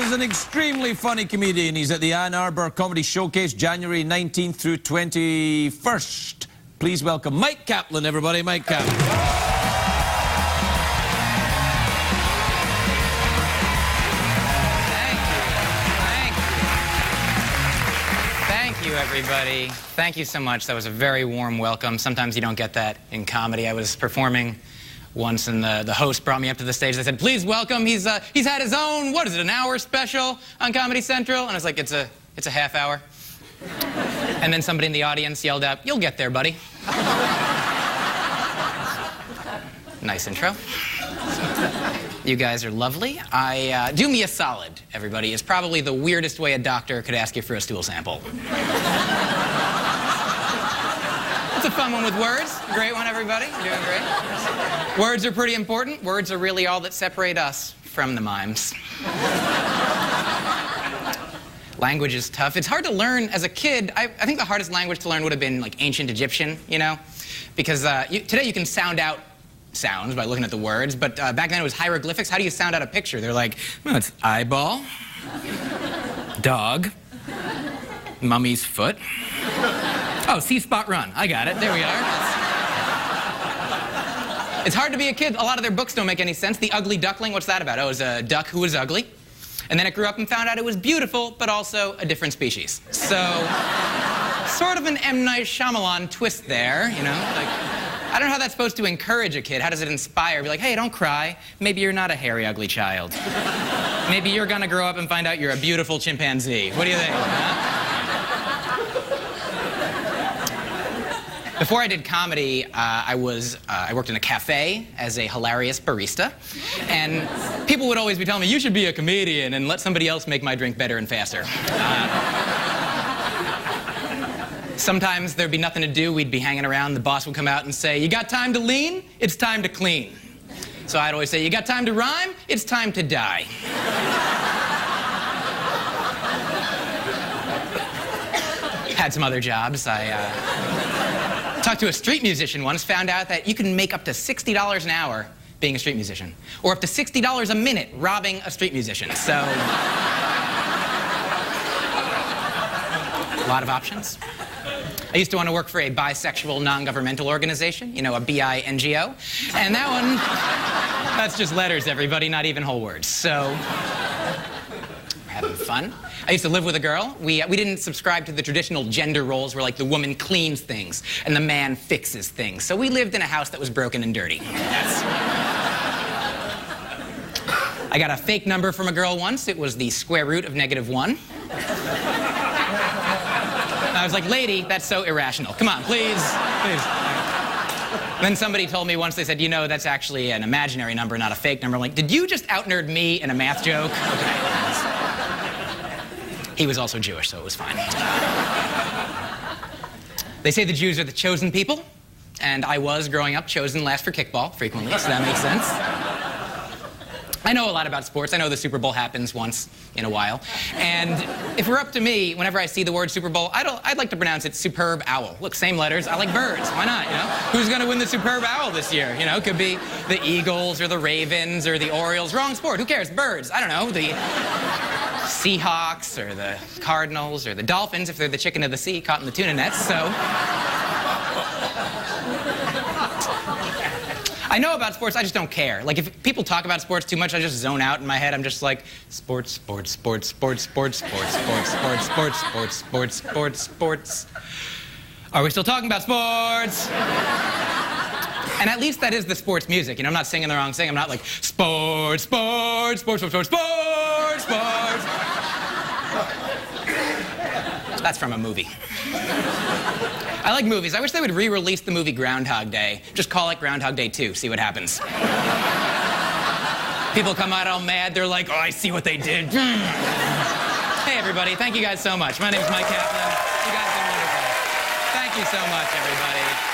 is an extremely funny comedian. He's at the Ann Arbor Comedy Showcase, January 19th through 21st. Please welcome Mike Kaplan, everybody. Mike Kaplan. Thank you, everybody. Thank you so much. That was a very warm welcome. Sometimes you don't get that in comedy. I was performing once, and the host brought me up to the stage. They said, "Please welcome. He's had his own, what is it, an hour special on Comedy Central?" And I was like, "It's a half hour." And then somebody in the audience yelled out, "You'll get there, buddy." Nice intro. You guys are lovely. Do me a solid, everybody. It's probably the weirdest way a doctor could ask you for a stool sample. It's a fun one with words. A great one, everybody. You're doing great. Words are pretty important. Words are really all that separate us from the mimes. Language is tough. It's hard to learn as a kid. I think the hardest language to learn would have been like ancient Egyptian, you know? Because today you can sound out sounds by looking at the words, but back then it was hieroglyphics. How do you sound out a picture? They're like, well, it's eyeball, dog, mummy's foot. Oh, C-spot run. I got it. There we are. It's hard to be a kid. A lot of their books don't make any sense. The Ugly Duckling, what's that about? Oh, it was a duck who was ugly. And then it grew up and found out it was beautiful, but also a different species. So, sort of an M. Night Shyamalan twist there, you know? Like, I don't know how that's supposed to encourage a kid. How does it inspire? Be like, hey, don't cry. Maybe you're not a hairy, ugly child. Maybe you're gonna grow up and find out you're a beautiful chimpanzee. What do you think? Huh? Before I did comedy, I worked in a cafe as a hilarious barista. And people would always be telling me, you should be a comedian and let somebody else make my drink better and faster. Sometimes there'd be nothing to do. We'd be hanging around. The boss would come out and say, you got time to lean? It's time to clean. So I'd always say, you got time to rhyme? It's time to die. Had some other jobs. I talked to a street musician once, found out that you can make up to $60 an hour being a street musician, or up to $60 a minute robbing a street musician. So, a lot of options. I used to want to work for a bisexual non-governmental organization, you know, a BINGO. And that one, that's just letters, everybody, not even whole words. So, we're having fun. I used to live with a girl. We didn't subscribe to the traditional gender roles where, like, the woman cleans things and the man fixes things. So we lived in a house that was broken and dirty. I got a fake number from a girl once. It was the square root of -1. I was like, lady, that's so irrational. Come on, please, please. Then somebody told me once, they said, you know, that's actually an imaginary number, not a fake number. I'm like, did you just out-nerd me in a math joke? Okay. He was also Jewish, so it was fine. They say the Jews are the chosen people, and I was, growing up, chosen last for kickball frequently, so that makes sense. I know a lot about sports. I know the Super Bowl happens once in a while. And if it were up to me, whenever I see the word Super Bowl, I'd like to pronounce it Superb Owl. Look, same letters. I like birds. Why not, you know? Who's going to win the Superb Owl this year? You know, it could be the Eagles or the Ravens or the Orioles. Wrong sport. Who cares? Birds. I don't know. The Seahawks or the Cardinals or the Dolphins if they're the chicken of the sea caught in the tuna nets. So I know about sports, I just don't care. Like, if people talk about sports too much, I just zone out in my head. I'm just like, sports, sports, sports, sports, sports, sports, sports, sports, sports, sports, sports, sports, sports. Are we still talking about sports? And at least that is the sports music. You know, I'm not singing the wrong thing. I'm not like, sports, sports, sports, sports, sports, sports, sports. That's from a movie. I like movies. I wish they would re-release the movie Groundhog Day. Just call it Groundhog Day 2, see what happens. People come out all mad. They're like, oh, I see what they did. Hey, everybody. Thank you guys so much. My name is Mike Kaplan. You guys have been wonderful. Thank you so much, everybody.